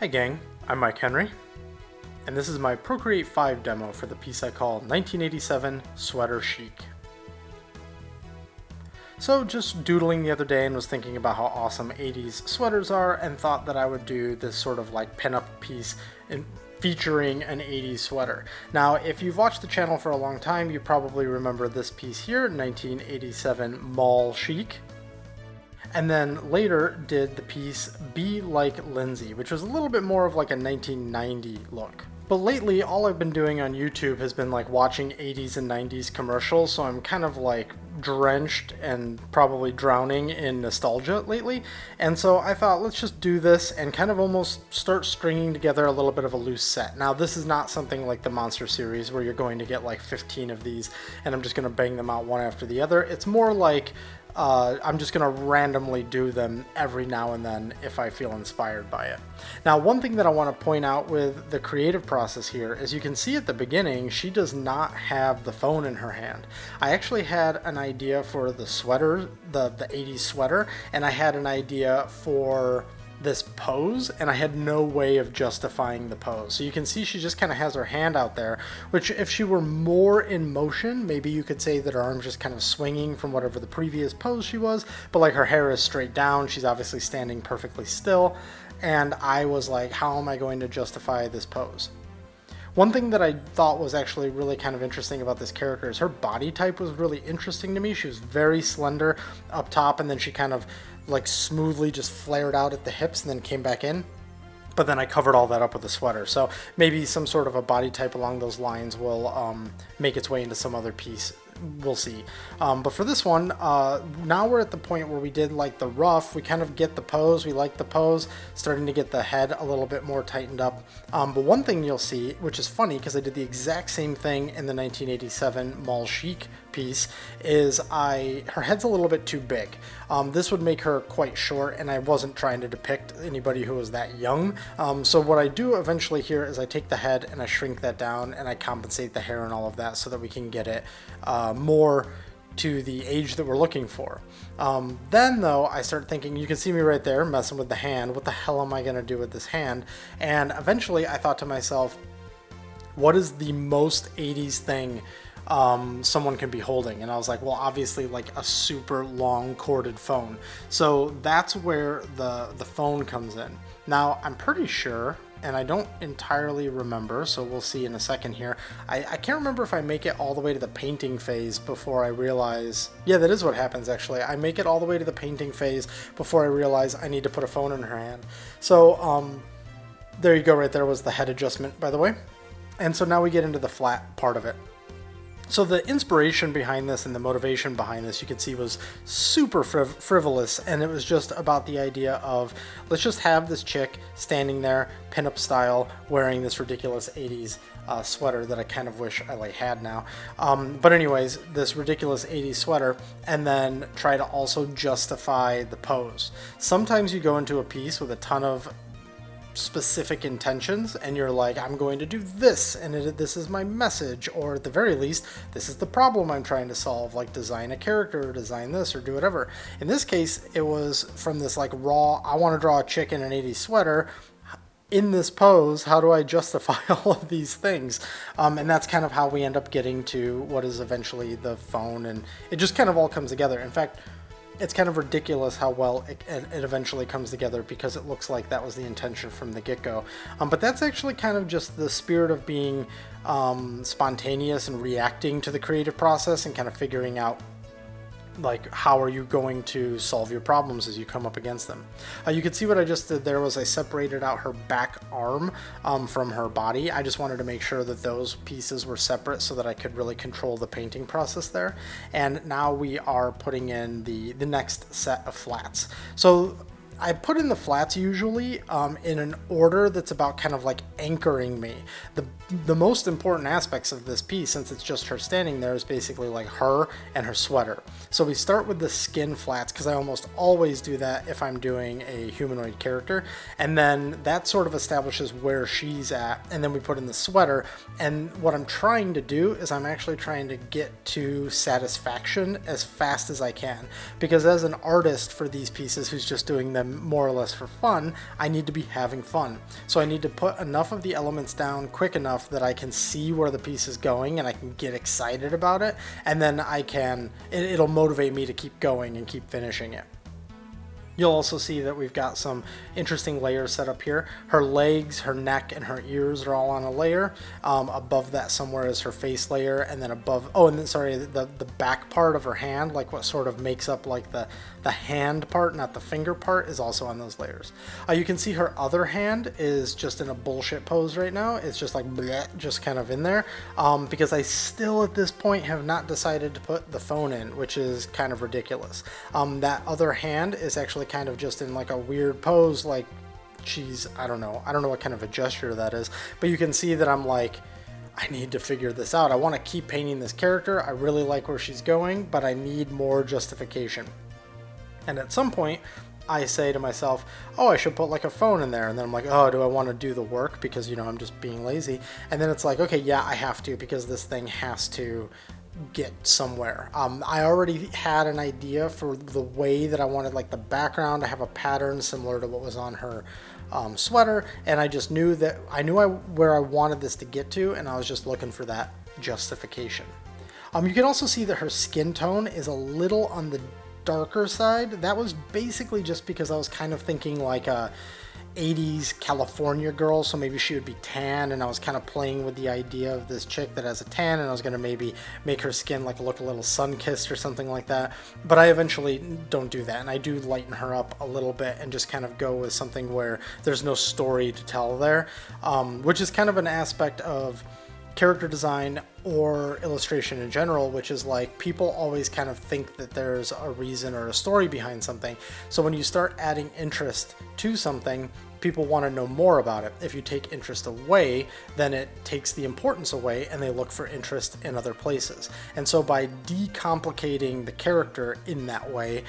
Hey gang, I'm Mike Henry, and this is my Procreate 5 demo for the piece I call 1987 Sweater Chic. So just doodling the other day and was thinking about how awesome 80s sweaters are and thought that I would do this sort of like pinup piece featuring an 80s sweater. Now, if you've watched the channel for a long time, you probably remember this piece here, 1987 Mall Chic. And then later did the piece Be Like Lindsay, which was a little bit more of like a 1990 look. But lately, all I've been doing on YouTube has been like watching 80s and 90s commercials, so I'm kind of like drenched and probably drowning in nostalgia lately. And so I thought, let's just do this and kind of almost start stringing together a little bit of a loose set. Now, this is not something like the Monster series where you're going to get like 15 of these and I'm just going to bang them out one after the other. It's more like I'm just going to randomly do them every now and then if I feel inspired by it. Now, one thing that I want to point out with the creative process here is you can see at the beginning, she does not have the phone in her hand. I actually had an idea for the sweater, the 80s sweater, and I had an idea for this pose, and I had no way of justifying the pose. So you can see she just kind of has her hand out there, which if she were more in motion, maybe you could say that her arm's just kind of swinging from whatever the previous pose she was, but like her hair is straight down, she's obviously standing perfectly still, and I was like, how am I going to justify this pose? One thing that I thought was actually really kind of interesting about this character is her body type was really interesting to me. She was very slender up top, and then she kind of like smoothly just flared out at the hips and then came back in. But then I covered all that up with a sweater. So maybe some sort of a body type along those lines will make its way into some other piece. We'll see. But for this one, now we're at the point where we did like the ruff. We kind of get the pose. We like the pose. Starting to get the head a little bit more tightened up. But one thing you'll see, which is funny because I did the exact same thing in the 1987 Mall Chic piece, is her head's a little bit too big. This would make her quite short, and I wasn't trying to depict anybody who was that young. So what I do eventually here is I take the head and I shrink that down and I compensate the hair and all of that so that we can get it more to the age that we're looking for. Then though, I start thinking, you can see me right there messing with the hand. What the hell am I going to do with this hand? And eventually I thought to myself, what is the most 80s thing someone can be holding? And I was like, well, obviously like a super long corded phone. So that's where the phone comes in. Now, I'm pretty sure, and I don't entirely remember, so we'll see in a second here. I can't remember if I make it all the way to the painting phase before I realize... Yeah, that is what happens, actually. I make it all the way to the painting phase before I realize I need to put a phone in her hand. So, there you go, right there was the head adjustment, by the way. And so now we get into the flat part of it. So the inspiration behind this and the motivation behind this, you can see, was super frivolous, and it was just about the idea of, let's just have this chick standing there, pinup style, wearing this ridiculous 80s sweater that I kind of wish I like had now. But anyways, this ridiculous 80s sweater, and then try to also justify the pose. Sometimes you go into a piece with a ton of specific intentions and you're like, I'm going to do this and this is my message, or at the very least this is the problem I'm trying to solve, like design a character or design this or do whatever. In this case, it was from this like raw, I want to draw a chick in an 80s sweater in this pose, how do I justify all of these things? And that's kind of how we end up getting to what is eventually the phone, and it just kind of all comes together. In fact, it's kind of ridiculous how well it eventually comes together, because it looks like that was the intention from the get-go. But that's actually kind of just the spirit of being spontaneous and reacting to the creative process and kind of figuring out like how are you going to solve your problems as you come up against them. You can see what I just did there was I separated out her back arm from her body. I just wanted to make sure that those pieces were separate so that I could really control the painting process there. And now we are putting in the next set of flats. So I put in the flats usually in an order that's about kind of like anchoring me. The most important aspects of this piece, since it's just her standing there, is basically like her and her sweater. So we start with the skin flats, because I almost always do that if I'm doing a humanoid character, and then that sort of establishes where she's at, and then we put in the sweater. And what I'm trying to do is I'm actually trying to get to satisfaction as fast as I can, because as an artist for these pieces who's just doing them I'm more or less for fun, I need to be having fun. So I need to put enough of the elements down quick enough that I can see where the piece is going and I can get excited about it, and then it'll motivate me to keep going and keep finishing it. You'll also see that we've got some interesting layers set up here. Her legs, her neck, and her ears are all on a layer. Above that somewhere is her face layer, and then the back part of her hand, like what sort of makes up like the hand part, not the finger part, is also on those layers. You can see her other hand is just in a bullshit pose right now. It's just like bleh, just kind of in there, because I still at this point have not decided to put the phone in, which is kind of ridiculous. That other hand is actually kind of just in like a weird pose, like I don't know what kind of a gesture that is, but you can see that I'm like, I need to figure this out. I want to keep painting this character. I really like where she's going, but I need more justification. And at some point I say to myself, oh, I should put like a phone in there, and then I'm like, oh, do I want to do the work because I'm just being lazy? And then it's like, okay, yeah, I have to, because this thing has to get somewhere. I already had an idea for the way that I wanted like the background to have a pattern similar to what was on her sweater, and I just knew where I wanted this to get to, and I was just looking for that justification. You can also see that her skin tone is a little on the darker side. That was basically just because I was kind of thinking like a 80s California girl, so maybe she would be tan, and I was kind of playing with the idea of this chick that has a tan, and I was going to maybe make her skin like look a little sun-kissed or something like that, but I eventually don't do that, and I do lighten her up a little bit and just kind of go with something where there's no story to tell there, which is kind of an aspect of character design or illustration in general, which is like people always kind of think that there's a reason or a story behind something. So when you start adding interest to something, people want to know more about it. If you take interest away, then it takes the importance away, and they look for interest in other places. And so by decomplicating the character in that way,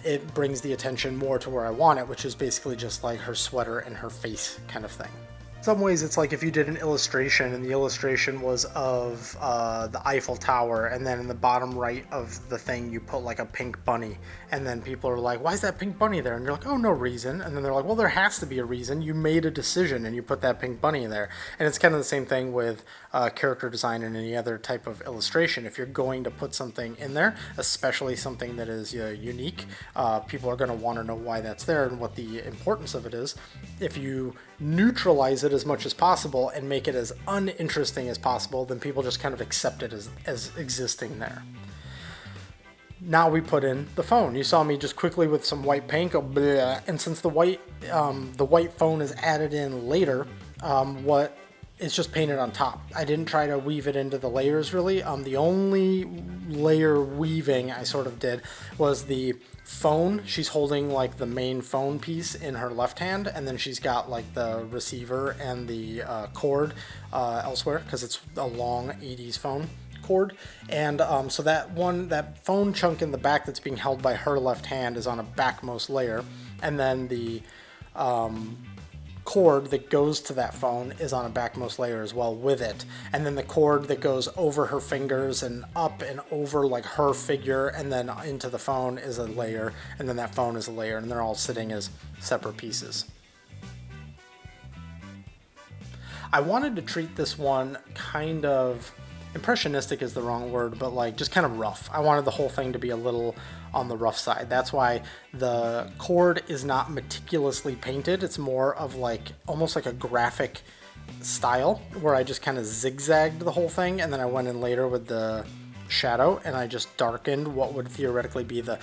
it brings the attention more to where I want it, which is basically just like her sweater and her face kind of thing. In some ways, it's like if you did an illustration and the illustration was of the Eiffel Tower, and then in the bottom right of the thing you put like a pink bunny, and then people are like, why is that pink bunny there? And you're like, oh, no reason. And then they're like, well, there has to be a reason. You made a decision and you put that pink bunny in there. And it's kind of the same thing with character design and any other type of illustration. If you're going to put something in there, especially something that is unique, people are going to want to know why that's there and what the importance of it is. If you neutralize it as much as possible and make it as uninteresting as possible, then people just kind of accept it as existing there. Now we put in the phone. You saw me just quickly with some white paint go bleh, and since the white phone is added in later, it's just painted on top. I didn't try to weave it into the layers really. The only layer weaving I sort of did was the phone. She's holding like the main phone piece in her left hand, and then she's got like the receiver and the cord elsewhere, because it's a long 80s phone cord. And so that phone chunk in the back that's being held by her left hand is on a backmost layer, and then the cord that goes to that phone is on a backmost layer as well with it, and then the cord that goes over her fingers and up and over like her figure and then into the phone is a layer, and then that phone is a layer, and they're all sitting as separate pieces. I wanted to treat this one kind of impressionistic is the wrong word, but like just kind of rough. I wanted the whole thing to be a little on the rough side. That's why the cord is not meticulously painted. It's more of like almost like a graphic style where I just kind of zigzagged the whole thing, and then I went in later with the shadow and I just darkened what would theoretically be the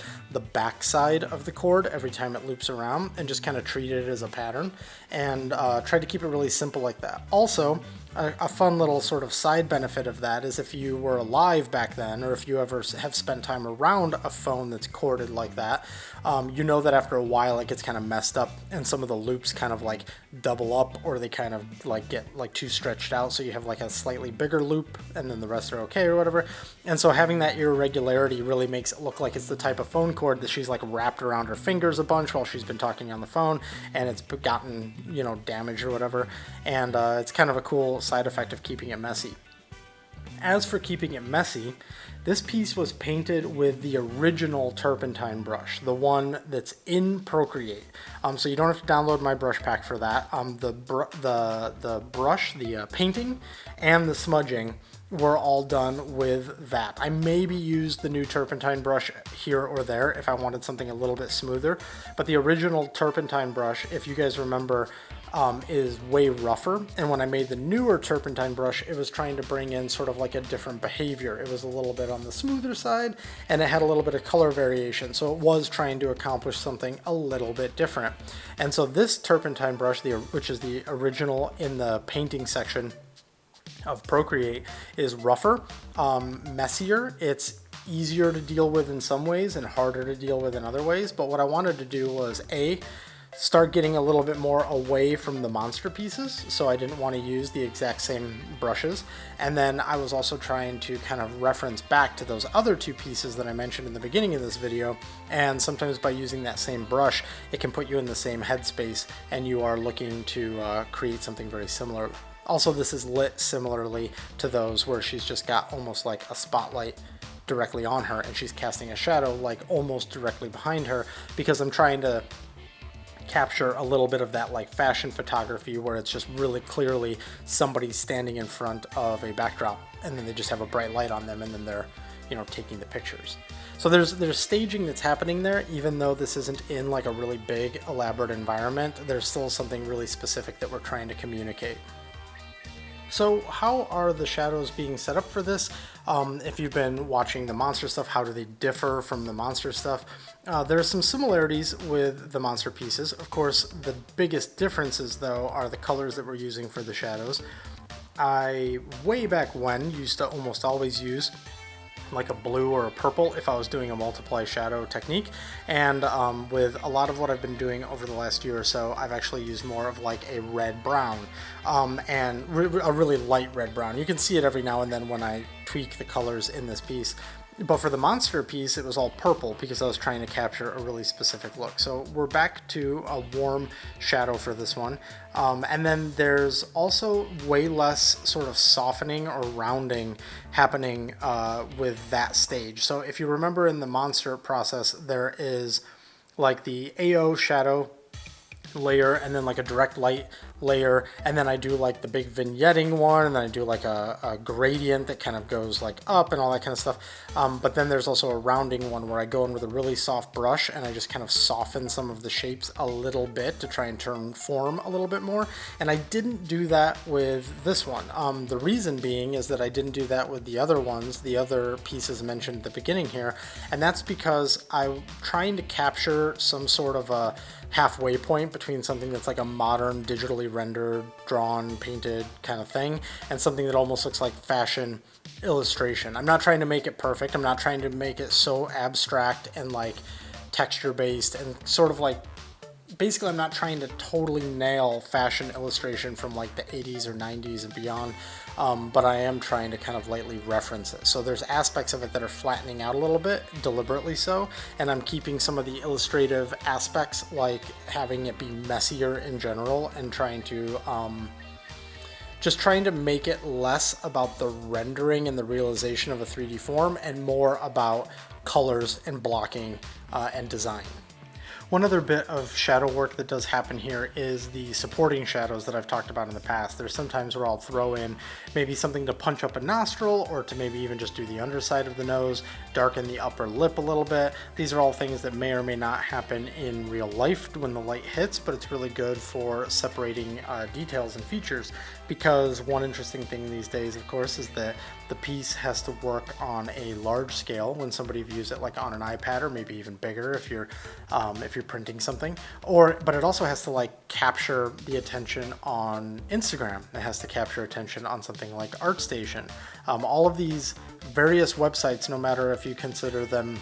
back side of the cord every time it loops around, and just kind of treated it as a pattern, and tried to keep it really simple like that. Also, a fun little sort of side benefit of that is if you were alive back then, or if you ever have spent time around a phone that's corded like that, you know that after a while it gets kind of messed up, and some of the loops kind of like double up, or they kind of like get like too stretched out, so you have like a slightly bigger loop and then the rest are okay or whatever. And so having that irregularity really makes it look like it's the type of phone cord that she's like wrapped around her fingers a bunch while she's been talking on the phone, and it's gotten damaged or whatever, and it's kind of a cool side effect of keeping it messy. As for keeping it messy, This piece was painted with the original turpentine brush, the one that's in Procreate. So you don't have to download my brush pack for that. The brush, the painting, and the smudging were all done with that. I maybe used the new turpentine brush here or there if I wanted something a little bit smoother, but the original turpentine brush, if you guys remember, is way rougher. And when I made the newer turpentine brush, it was trying to bring in sort of like a different behavior. It was a little bit on the smoother side, and it had a little bit of color variation. So it was trying to accomplish something a little bit different. And so this turpentine brush, which is the original in the painting section of Procreate, is rougher, messier. It's easier to deal with in some ways and harder to deal with in other ways. But what I wanted to do was start getting a little bit more away from the monster pieces, so I didn't want to use the exact same brushes. And then I was also trying to kind of reference back to those other two pieces that I mentioned in the beginning of this video, and sometimes by using that same brush, it can put you in the same headspace and you are looking to create something very similar. Also, this is lit similarly to those where she's just got almost like a spotlight directly on her and she's casting a shadow like almost directly behind her, because I'm trying to capture a little bit of that like fashion photography where it's just really clearly somebody standing in front of a backdrop and then they just have a bright light on them and then they're, you know, taking the pictures. So there's staging that's happening there, even though this isn't in like a really big elaborate environment. There's still something really specific that we're trying to communicate. So how are the shadows being set up for this? If you've been watching the monster stuff, how do they differ from the monster stuff? There are some similarities with the monster pieces. Of course, the biggest differences, though, are the colors that we're using for the shadows. I, way back when, used to almost always use like a blue or a purple if I was doing a multiply shadow technique, and with a lot of what I've been doing over the last year or so, I've actually used more of like a red brown, and a really light red brown. You can see it every now and then when I tweak the colors in this piece. But for the monster piece, it was all purple because I was trying to capture a really specific look. So we're back to a warm shadow for this one. And then there's also way less sort of softening or rounding happening with that stage. So if you remember in the monster process, there is like the AO shadow layer and then like a direct light layer, and then I do like the big vignetting one, and then I do like a gradient that kind of goes like up and all that kind of stuff. But then there's also a rounding one where I go in with a really soft brush and I just kind of soften some of the shapes a little bit to try and turn form a little bit more. And I didn't do that with this one. The reason being is that I didn't do that with the other ones, the other pieces mentioned at the beginning here, and that's because I'm trying to capture some sort of a halfway point between something that's like a modern digitally rendered, drawn, painted kind of thing and something that almost looks like fashion illustration. I'm not trying to make it perfect. I'm not trying to make it so abstract and like texture based and sort of like, basically I'm not trying to totally nail fashion illustration from like the 80s or 90s and beyond, but I am trying to kind of lightly reference it. So there's aspects of it that are flattening out a little bit, deliberately so, and I'm keeping some of the illustrative aspects, like having it be messier in general and trying to just trying to make it less about the rendering and the realization of a 3D form and more about colors and blocking and design. One other bit of shadow work that does happen here is the supporting shadows that I've talked about in the past. There's sometimes where I'll throw in maybe something to punch up a nostril, or to maybe even just do the underside of the nose, darken the upper lip a little bit. These are all things that may or may not happen in real life when the light hits, but it's really good for separating details and features, because one interesting thing these days, of course, is that the piece has to work on a large scale when somebody views it like on an iPad, or maybe even bigger if you're printing something, but it also has to like capture the attention on Instagram. It has to capture attention on something like ArtStation. All of these various websites, no matter if you consider them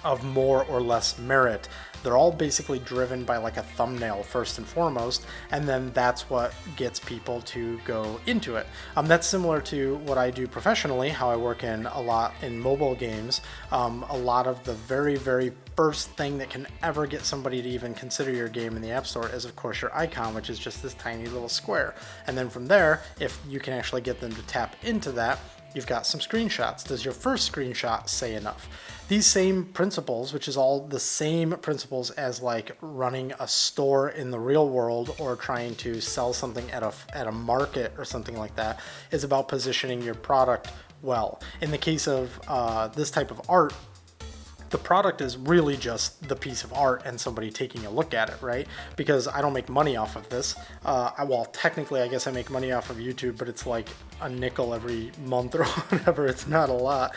of more or less merit, they're all basically driven by like a thumbnail first and foremost, and then that's what gets people to go into it. That's similar to what I do professionally, how I work in a lot in mobile games. A lot of the very, very first thing that can ever get somebody to even consider your game in the App Store is, of course, your icon, which is just this tiny little square. And then from there, if you can actually get them to tap into that, You've got some screenshots. Does your first screenshot say enough? These same principles, which is all the same principles as like running a store in the real world or trying to sell something at a market or something like that, is about positioning your product well. In the case of this type of art, the product is really just the piece of art and somebody taking a look at it, right? Because I don't make money off of this. Well, technically, I guess I make money off of YouTube, but it's like a nickel every month or whatever. It's not a lot.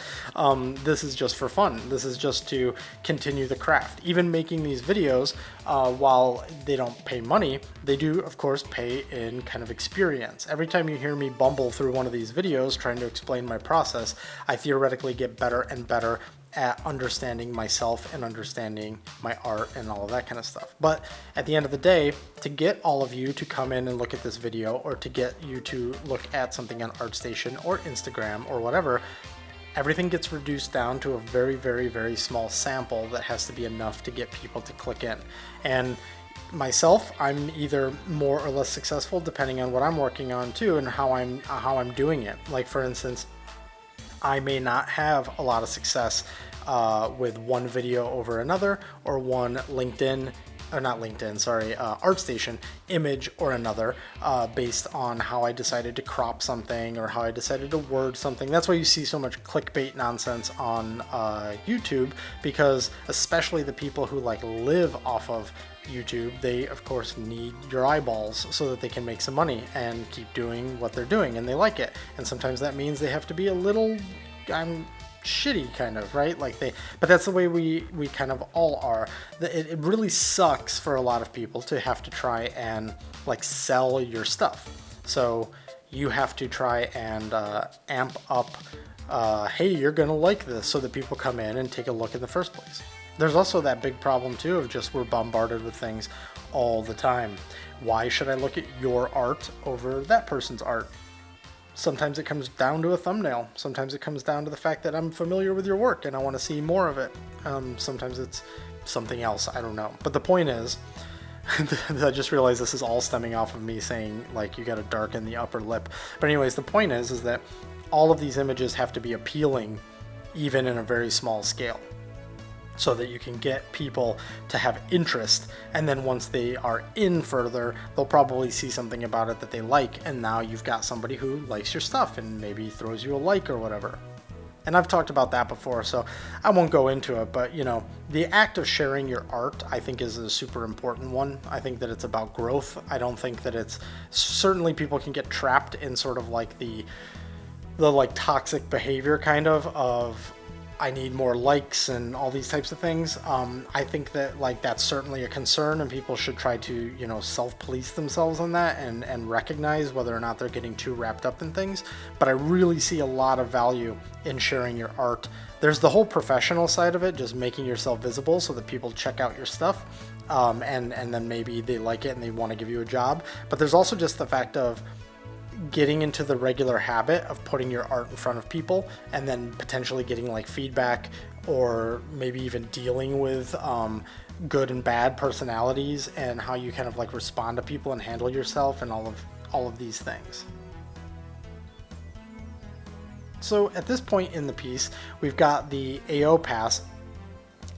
This is just for fun. This is just to continue the craft. Even making these videos, while they don't pay money, they do, of course, pay in kind of experience. Every time you hear me bumble through one of these videos trying to explain my process, I theoretically get better and better at understanding myself and understanding my art and all of that kind of stuff. But at the end of the day, to get all of you to come in and look at this video, or to get you to look at something on ArtStation or Instagram or whatever, everything gets reduced down to a very, very, very small sample that has to be enough to get people to click in. And myself, I'm either more or less successful depending on what I'm working on too, and how I'm doing it. Like, for instance, I may not have a lot of success with one video over another, or one LinkedIn, or not LinkedIn, sorry, ArtStation image or another, based on how I decided to crop something or how I decided to word something. That's why you see so much clickbait nonsense on YouTube, because especially the people who like live off of YouTube, they of course need your eyeballs so that they can make some money and keep doing what they're doing, and they like it. And sometimes that means they have to be a little shitty, kind of, right? Like but that's the way we kind of all are. It really sucks for a lot of people to have to try and like sell your stuff. So you have to try and amp up, hey, you're gonna like this, so that people come in and take a look in the first place. There's also that big problem too of just we're bombarded with things all the time. Why should I look at your art over that person's art? Sometimes it comes down to a thumbnail. Sometimes it comes down to the fact that I'm familiar with your work and I want to see more of it. Sometimes it's something else, I don't know. But the point is, I just realized this is all stemming off of me saying like you got to darken the upper lip. But anyways, the point is that all of these images have to be appealing, even in a very small scale, so that you can get people to have interest. And then once they are in further, they'll probably see something about it that they like, and now you've got somebody who likes your stuff and maybe throws you a like or whatever. And I've talked about that before, so I won't go into it, but you know, the act of sharing your art, I think, is a super important one. I think that it's about growth. I don't think that it's, certainly people can get trapped in sort of like the like toxic behavior kind of I need more likes and all these types of things. I think that like that's certainly a concern, and people should try to, you know, self-police themselves on that and recognize whether or not they're getting too wrapped up in things. But I really see a lot of value in sharing your art. There's the whole professional side of it, just making yourself visible so that people check out your stuff, and then maybe they like it and they want to give you a job. But there's also just the fact of getting into the regular habit of putting your art in front of people, and then potentially getting like feedback, or maybe even dealing with good and bad personalities, and how you kind of like respond to people and handle yourself, and all of these things. So at this point in the piece, we've got the AO pass,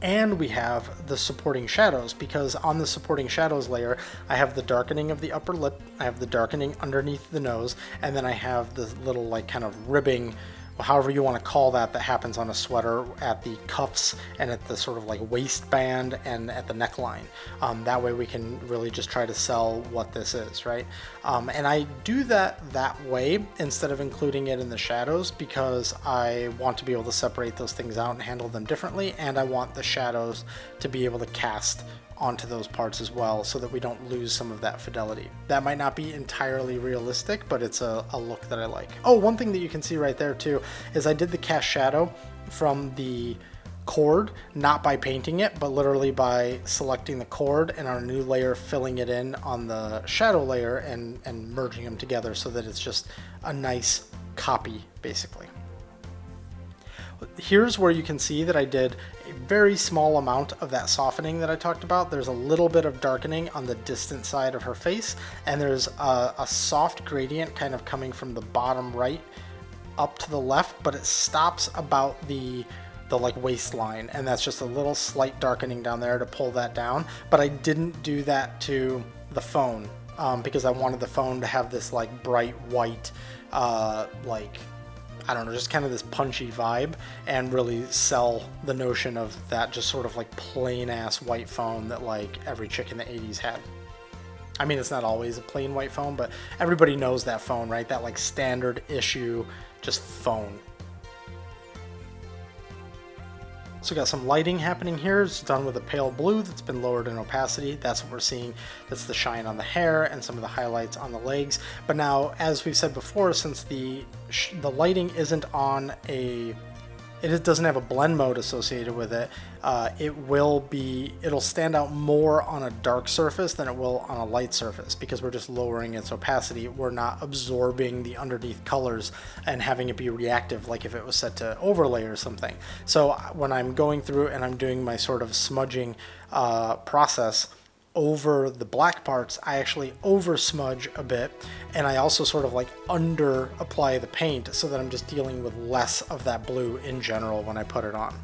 and we have the supporting shadows, because on the supporting shadows layer, I have the darkening of the upper lip, I have the darkening underneath the nose, and then I have the little like kind of ribbing, however you want to call that happens on a sweater at the cuffs and at the sort of like waistband and at the neckline. That way we can really just try to sell what this is, right? And I do that way instead of including it in the shadows, because I want to be able to separate those things out and handle them differently, and I want the shadows to be able to cast onto those parts as well, so that we don't lose some of that fidelity. That might not be entirely realistic, but it's a look that I like. Oh, one thing that you can see right there too is I did the cast shadow from the cord, not by painting it, but literally by selecting the cord and on a new layer filling it in on the shadow layer and merging them together so that it's just a nice copy, basically. Here's where you can see that I did a very small amount of that softening that I talked about. There's a little bit of darkening on the distant side of her face, and there's a soft gradient kind of coming from the bottom right up to the left, but it stops about the like waistline, and that's just a little slight darkening down there to pull that down. But I didn't do that to the phone because I wanted the phone to have this like bright white, like, I don't know, just kind of this punchy vibe, and really sell the notion of that just sort of like plain ass white phone that like every chick in the 80s had. I mean, it's not always a plain white phone, but everybody knows that phone, right? That like standard issue, just phone. So we got some lighting happening here. It's done with a pale blue that's been lowered in opacity. That's what we're seeing. That's the shine on the hair and some of the highlights on the legs. But now, as we've said before, since the lighting isn't on it doesn't have a blend mode associated with it, it'll stand out more on a dark surface than it will on a light surface, because we're just lowering its opacity. We're not absorbing the underneath colors and having it be reactive like if it was set to overlay or something. So when I'm going through and I'm doing my sort of smudging process over the black parts, I actually over smudge a bit, and I also sort of like under apply the paint so that I'm just dealing with less of that blue in general when I put it on.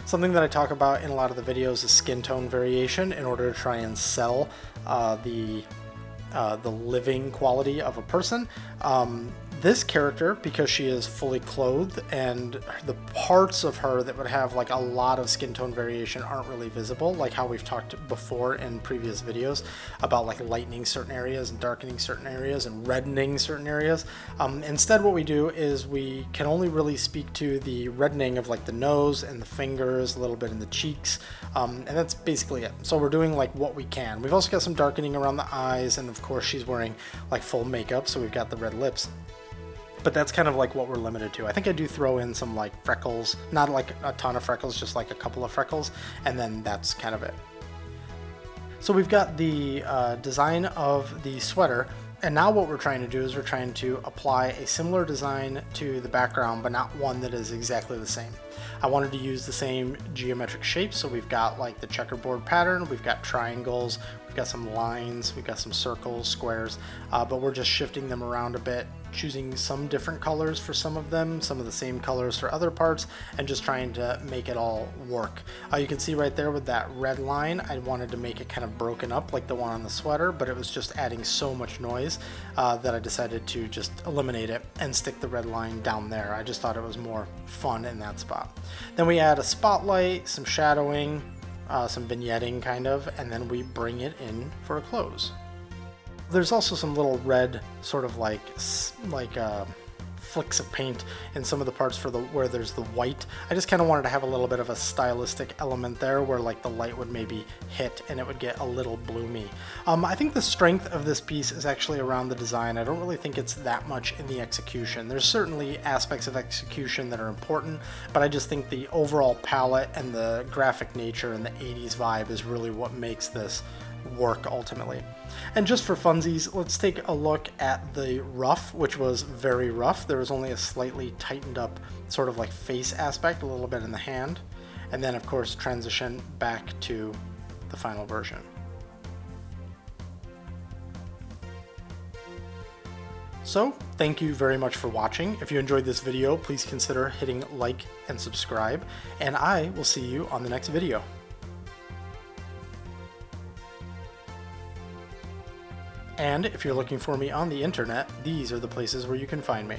Something that I talk about in a lot of the videos is skin tone variation in order to try and sell the living quality of a person. This character, because she is fully clothed and the parts of her that would have like a lot of skin tone variation aren't really visible, like how we've talked before in previous videos about like lightening certain areas and darkening certain areas and reddening certain areas. Instead, what we do is we can only really speak to the reddening of like the nose and the fingers, a little bit in the cheeks, and that's basically it. So we're doing like what we can. We've also got some darkening around the eyes, and of course she's wearing like full makeup, so we've got the red lips. But that's kind of like what we're limited to. I think I do throw in some like freckles, not like a ton of freckles, just like a couple of freckles, and then that's kind of it. So we've got the design of the sweater, and now what we're trying to do is we're trying to apply a similar design to the background, but not one that is exactly the same. I wanted to use the same geometric shapes, so we've got like the checkerboard pattern, we've got triangles, we've got some lines, we've got some circles, squares, but we're just shifting them around a bit, choosing some different colors for some of them, some of the same colors for other parts, and just trying to make it all work. You can see right there with that red line, I wanted to make it kind of broken up like the one on the sweater, but it was just adding so much noise that I decided to just eliminate it and stick the red line down there. I just thought it was more fun in that spot. Then we add a spotlight, some shadowing, some vignetting kind of, and then we bring it in for a close. There's also some little red sort of like flicks of paint in some of the parts for where there's the white. I just kind of wanted to have a little bit of a stylistic element there where like the light would maybe hit and it would get a little bloomy. I think the strength of this piece is actually around the design. I don't really think it's that much in the execution. There's certainly aspects of execution that are important, but I just think the overall palette and the graphic nature and the 80s vibe is really what makes this work ultimately. And just for funsies, let's take a look at the rough, which was very rough. There was only a slightly tightened up sort of like face aspect, a little bit in the hand, and then of course transition back to the final version. So thank you very much for watching. If you enjoyed this video, please consider hitting like and subscribe, and I will see you on the next video. And if you're looking for me on the internet, these are the places where you can find me.